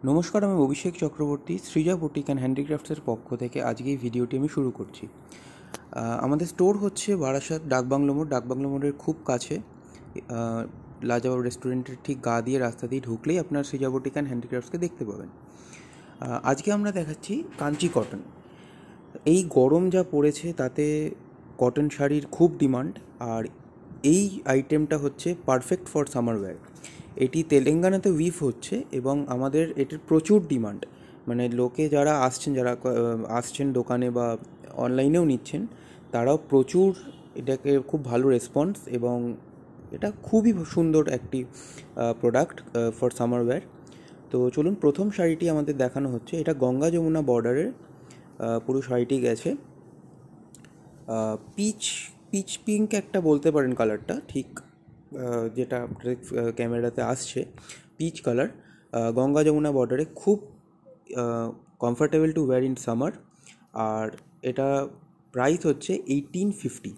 নমস্কার, আমি অভিষেক Chakraborty Srija boutique and হ্যান্ডিক্রাফটসের পক্ষ থেকে আজকে এই ভিডিওটি আমি শুরু করছি। আমাদের স্টোর হচ্ছে বারাসাত ডাকবাংলো মোড়। ডাকবাংলো মোড়ের খুব কাছে লাজবাব রেস্টুরেন্টের ঠিক গা দিয়ে রাস্তা দিয়ে ঢুকলেই আপনার সৃজা বুটিক অ্যান্ড হ্যান্ডিক্রাফটসকে দেখতে পাবেন। আজকে আমরা দেখাচ্ছি কাঞ্চি কটন। এই গরম যা পড়েছে তাতে কটন শাড়ির খুব ডিমান্ড, আর এই আইটেমটা হচ্ছে পারফেক্ট ফর সামার ওয়্যার। এটি তেলেঙ্গানাতে উইভ হচ্ছে এবং আমাদের এটির প্রচুর ডিমান্ড। মানে লোকে যারা আসছেন দোকানে বা অনলাইনেও নিচ্ছেন, তারাও প্রচুর এটাকে খুব ভালো রেসপন্স, এবং এটা খুবই সুন্দর একটি প্রোডাক্ট ফর সামার ওয়্যার। তো চলুন, প্রথম শাড়িটি আমাদের দেখানো হচ্ছে। এটা গঙ্গা যমুনা বর্ডারের পুরো শাড়িটি গেছে পিচ পিচ পিঙ্ক একটা বলতে পারেন কালারটা, ঠিক যেটা আপনাদের ক্যামেরাতে আসছে পিচ কালার। গঙ্গা যমুনা বর্ডারে খুব comfortable to wear in summer. আর এটা প্রাইস হচ্ছে 1850।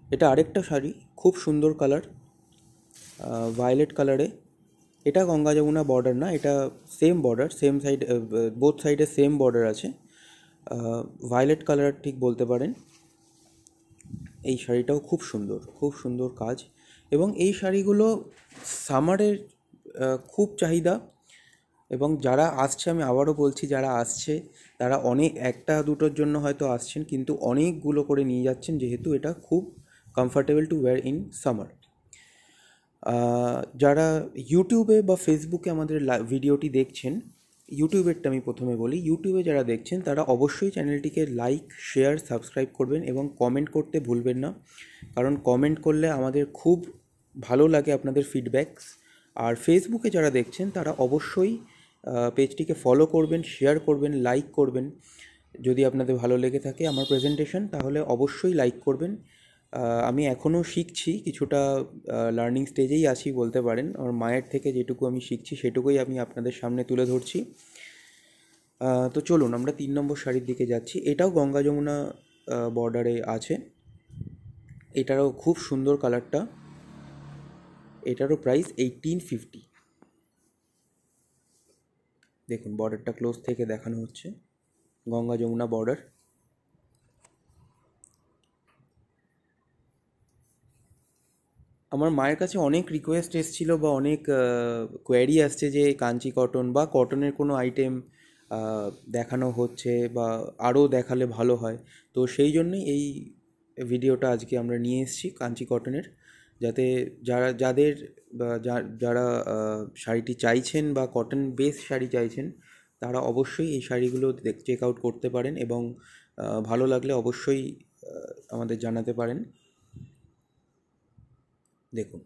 এটা আরেকটা শাড়ি, খুব সুন্দর কালার, ভায়োলেট কালারে। এটা গঙ্গা যমুনা বর্ডার না, এটা same border, same side, both সাইডে সেম বর্ডার আছে। ভায়োলেট কালার ঠিক বলতে পারেন। এই শাড়িটাও খুব সুন্দর, খুব সুন্দর কাজ, এবং এই শাড়িগুলো সামারের খুব চাহিদা। এবং যারা আসছে, আমি আবারও বলছি, যারা আসছে তারা অনেক একটা দুটোর জন্য হয়তো আসছেন, কিন্তু অনেকগুলো করে নিয়ে যাচ্ছেন, যেহেতু এটা খুব comfortable to wear in summer. যারা ইউটিউবে বা ফেসবুকে আমাদের ভিডিওটি দেখছেন, ইউটিউবেরটা আমি প্রথমে বলি, ইউটিউবে যারা দেখছেন তারা অবশ্যই চ্যানেলটিকে লাইক, শেয়ার, সাবস্ক্রাইব করবেন এবং কমেন্ট করতে ভুলবেন না, কারণ কমেন্ট করলে আমাদের খুব ভালো লাগে আপনাদের ফিডব্যাকস। আর ফেসবুকে যারা দেখছেন তারা অবশ্যই পেজটিকে ফলো করবেন, শেয়ার করবেন, লাইক করবেন। যদি আপনাদের ভালো লেগে থাকে আমার প্রেজেন্টেশন, তাহলে অবশ্যই লাইক করবেন। আমি এখনও শিখছি, কিছুটা লার্নিং স্টেজেই আছি বলতে পারেন। আমার মায়ের থেকে যেটুকু আমি শিখছি সেটুকুই আমি আপনাদের সামনে তুলে ধরছি। তো চলুন, আমরা 3 নম্বর শাড়ির দিকে যাচ্ছি। এটাও গঙ্গা যমুনা বর্ডারে আছে। এটারও খুব সুন্দর কালারটা। এটারও প্রাইস 1850। দেখুন, বর্ডারটা ক্লোজ থেকে দেখানো হচ্ছে, গঙ্গা যমুনা বর্ডার। আমার মায়ের কাছে অনেক রিকোয়েস্ট এসেছিলো বা অনেক কোয়ারি আসছে যে কাঞ্চি কটন বা কটনের কোনো আইটেম দেখানো হচ্ছে বা আরও দেখালে ভালো হয়। তো সেই জন্যই এই ভিডিওটা আজকে আমরা নিয়ে এসেছি কাঞ্চি কটনের, যাতে যাদের যারা শাড়িটি চাইছেন বা কটন বেস শাড়ি চাইছেন, তারা অবশ্যই এই শাড়িগুলো চেক আউট করতে পারেন, এবং ভালো লাগলে অবশ্যই আমাদের জানাতে পারেন। দেখুন,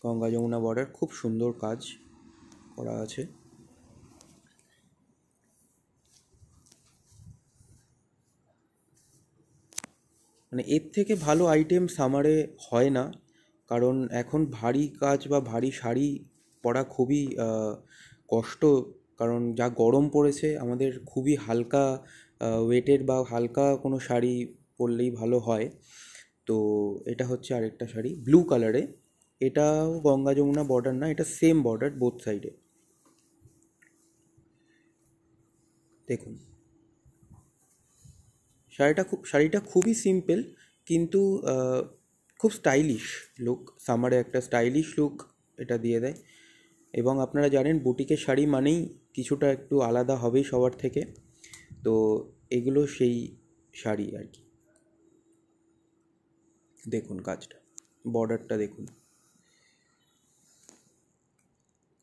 গঙ্গা যমুনা বর্ডার, খুব সুন্দর কাজ করা আছে। মানে এর থেকে ভালো আইটেম সামারে হয় না, কারণ এখন ভারী কাজ বা ভারী শাড়ি পরা খুবই কষ্ট। কারণ যা গরম পড়েছে, আমাদের খুবই হালকা ওয়েটের বা হালকা কোনো শাড়ি পরলেই ভালো হয়। তো এটা হচ্ছে আরেকটা শাড়ি ব্লু কালারে। এটাও গঙ্গা যমুনা বর্ডার না, এটা সেম বর্ডার বোথ সাইডে। দেখুন, শাড়িটা খুবই সিম্পল, কিন্তু খুব স্টাইলিশ লুক। সামারে একটা স্টাইলিশ লুক এটা দিয়ে দেয়। এবং আপনারা জানেন, বুটিকের শাড়ি মানেই কিছুটা একটু আলাদা হবেই সবার থেকে। তো এগুলো সেই শাড়ি আর কি। দেখুন কাজটা, বর্ডারটা দেখুন,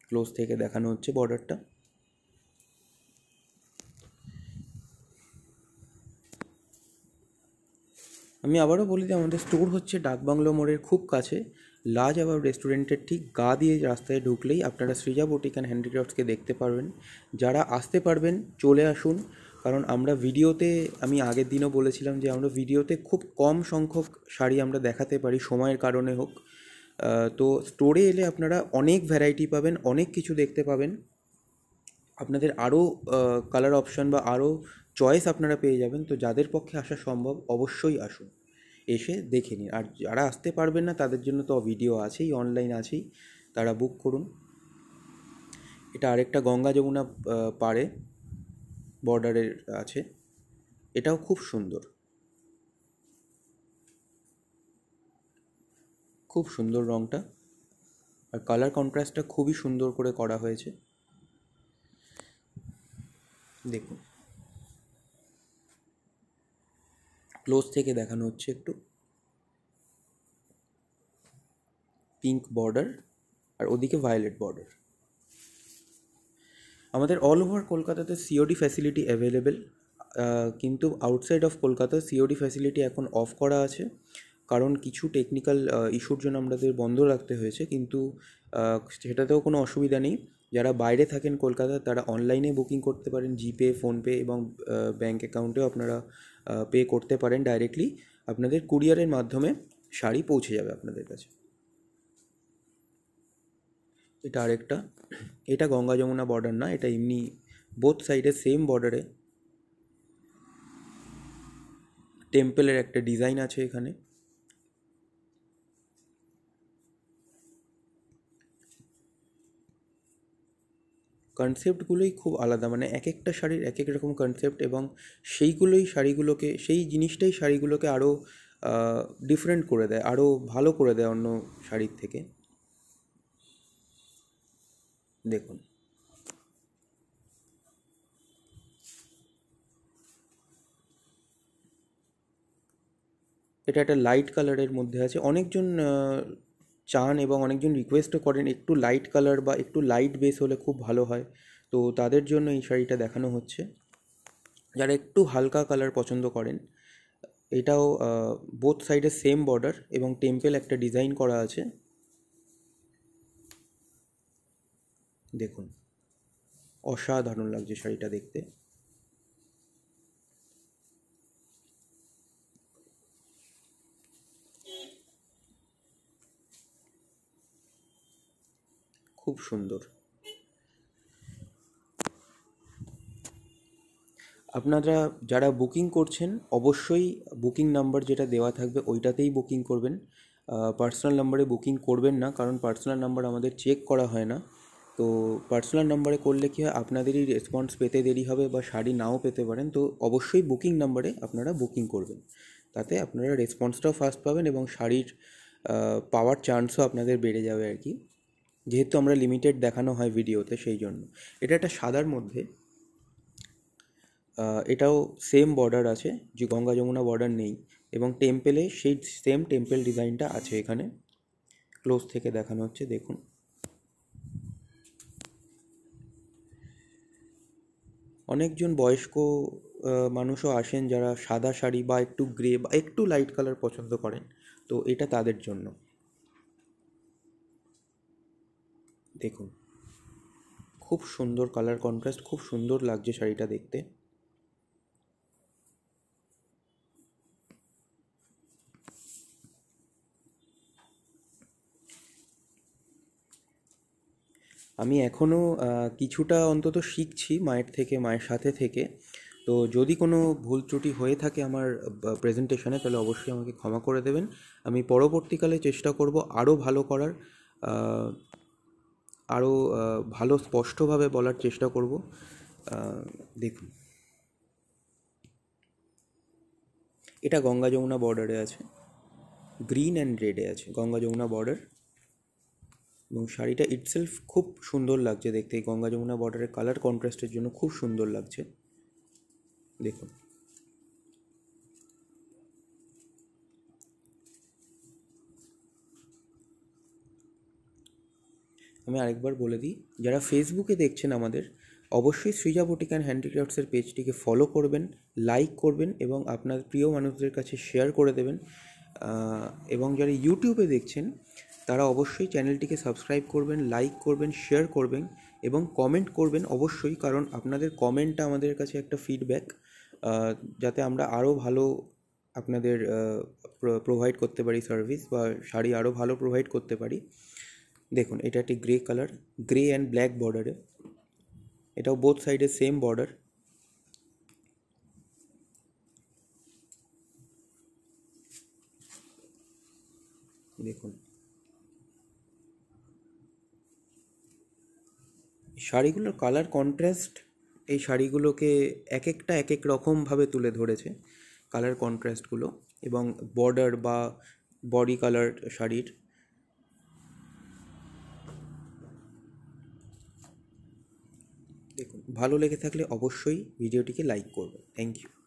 ক্লোজ থেকে দেখানো হচ্ছে বর্ডারটা। আমি আবারও বলি যে আমাদের স্টোর হচ্ছে ডাকবাংলো মোড়ের খুব কাছে, লাজবাব রেস্টুরেন্টের ঠিক গা দিয়ে রাস্তায় ঢুকলেই আপনারা সৃজা বুটিক অ্যান্ড হ্যান্ডিক্রাফটসকে দেখতে পারবেন। যারা আসতে পারবেন চলে আসুন, কারণ আমরা ভিডিওতে, আমি আগের দিনও বলেছিলাম যে আমরা ভিডিওতে খুব কম সংখ্যক শাড়ি আমরা দেখাতে পারি, সময়ের কারণে হোক। তো স্টোরে এলে আপনারা অনেক ভ্যারাইটি পাবেন, অনেক কিছু দেখতে পাবেন। আপনাদের আরও কালার অপশান বা আরও চয়েস আপনারা পেয়ে যাবেন। তো যাদের পক্ষে আসা সম্ভব অবশ্যই আসুন। এসে দেখে নিন। আর যারা আসতে পারবেন না তাদের জন্য তো ভিডিও আছেই, অনলাইন আছেই, তারা বুক করুন। এটা আরেকটা গঙ্গা যমুনা পাড়ে বর্ডারের আছে, এটাও খুব সুন্দর, খুব সুন্দর রঙটা, আর কালার কন্ট্রাস্টটা খুবই সুন্দর করে করা হয়েছে। দেখুন, ক্লোজ থেকে দেখানো হচ্ছে একটু। পিঙ্ক বর্ডার আর ওদিকে ভায়োলেট বর্ডার। আমাদের অল ওভার কলকাতাতে সিওডি ফ্যাসিলিটি অ্যাভেলেবেল, কিন্তু outside of Kolkata COD facility এখন অফ করা আছে, কারণ কিছু টেকনিক্যাল ইস্যুর জন্য আমাদের বন্ধ রাখতে হয়েছে। কিন্তু সেটাতেও কোনো অসুবিধা নেই। যারা বাইরে থাকেন কলকাতা তারা অনলাইনে বুকিং করতে পারেন, জিপে, ফোনপে এবং ব্যাঙ্ক অ্যাকাউন্টেও আপনারা পে করতে পারেন ডাইরেক্টলি। আপনাদের কুরিয়ারের মাধ্যমে শাড়ি পৌঁছে যাবে আপনাদের কাছে। এটা আরেকটা, এটা গঙ্গা যমুনা বর্ডার না, এটা এমনি বোথ সাইডে সেম বর্ডারে টেম্পলের একটা ডিজাইন আছে এখানে। কনসেপ্টগুলোই খুব আলাদা, মানে এক একটা শাড়ির এক এক রকম কনসেপ্ট, এবং সেই জিনিসটাই শাড়িগুলোকে আরও ডিফারেন্ট করে দেয়, আরও ভালো করে দেয় অন্য শাড়ির থেকে। দেখুন, এটা একটা লাইট কালারের মধ্যে আছে। অনেকজন চান এবং অনেকজন রিকোয়েস্টও করেন একটু লাইট কালার বা একটু লাইট বেস হলে খুব ভালো হয়, তো তাদের জন্য এই শাড়িটা দেখানো হচ্ছে। যারা একটু হালকা কালার পছন্দ করেন, এটাও বোথ সাইডে সেম বর্ডার এবং টেম্পল একটা ডিজাইন করা আছে। দেখুন, অসাধারণ লাগছে শাড়িটা দেখতে। খুব সুন্দর। আপনারা যারা বুকিং করছেন অবশ্যই বুকিং নাম্বার যেটা দেওয়া থাকবে ওইটাতেই বুকিং করবেন। পার্সোনাল নাম্বারে বুকিং করবেন না, কারণ পার্সোনাল নাম্বার আমাদের চেক করা হয় না। তো পার্সোনাল নাম্বারে করলে কী হয়, আপনাদেরই রেসপন্স পেতে দেরি হবে বা শাড়ি নাও পেতে পারেন। তো অবশ্যই বুকিং নাম্বারে আপনারা বুকিং করবেন, তাতে আপনারা রেসপন্সটাও ফাস্ট পাবেন এবং শাড়ির পাওয়ার চান্সও আপনাদের বেড়ে যাবে আর কি, যেহেতু আমরা লিমিটেড দেখানো হয় ভিডিওতে, সেই জন্য। এটা একটা সাদার মধ্যে, এটাও সেম বর্ডার আছে, যে গঙ্গা যমুনা বর্ডার নেই, এবং টেম্পেলে সেই সেম টেম্পেল ডিজাইনটা আছে এখানে। ক্লোজ থেকে দেখানো হচ্ছে, দেখুন। অনেকজন বয়স্ক মানুষও আসেন যারা সাদা শাড়ি বা একটু গ্রে বা একটু লাইট কালার পছন্দ করেন, তো এটা তাদের জন্য। দেখুন, খুব সুন্দর কালার কন্ট্রাস্ট, খুব সুন্দর লাগছে শাড়িটা দেখতে। আমি এখনও কিছুটা অন্তত শিখছি মায়ের সাথে থেকে। তো যদি কোনো ভুল ত্রুটি হয়ে থাকে আমার প্রেজেন্টেশনে, তাহলে অবশ্যই আমাকে ক্ষমা করে দেবেন। আমি পরবর্তীকালে চেষ্টা করব আরও ভালো করার, আরও ভালো স্পষ্টভাবে বলার চেষ্টা করব। দেখুন, এটা গঙ্গা যমুনা বর্ডারে আছে, গ্রিন অ্যান্ড রেডে আছে গঙ্গা যমুনা বর্ডার, এবং শাড়িটা ইটসেলফ খুব সুন্দর লাগছে দেখতে। এই গঙ্গা যমুনা বর্ডারের কালার কন্ট্রাস্টের জন্য খুব সুন্দর লাগছে। দেখুন, আমি আরেকবার বলে দিই, যারা ফেসবুকে দেখছেন আমাদের, অবশ্যই সৃজা বুটিক অ্যান্ড হ্যান্ডিক্রাফটসের পেজটিকে ফলো করবেন, লাইক করবেন এবং আপনার প্রিয় মানুষদের কাছে শেয়ার করে দেবেন। এবং যারা ইউটিউবে দেখছেন তারা অবশ্যই চ্যানেলটিকে সাবস্ক্রাইব করবেন, লাইক করবেন, শেয়ার করবেন এবং কমেন্ট করবেন অবশ্যই, কারণ আপনাদের কমেন্টটা আমাদের কাছে একটা ফিডব্যাক, যাতে আমরা আরও ভালো আপনাদের প্রোভাইড করতে পারি সার্ভিস, বা শাড়ি আরও ভালো প্রোভাইড করতে পারি। দেখুন, এটা একটি grey colour, grey and black বর্ডারে, এটাও বোথ সাইডে সেম বর্ডার। দেখুন, শাড়িগুলোর কালার কন্ট্রাস্ট এই শাড়িগুলোকে এক একটা এক এক রকমভাবে তুলে ধরেছে, কালার কন্ট্রাস্টগুলো এবং বর্ডার বা বডি কালার শাড়ির। দেখুন, ভালো লেগে থাকলে অবশ্যই ভিডিওটিকে লাইক করবেন। Thank you.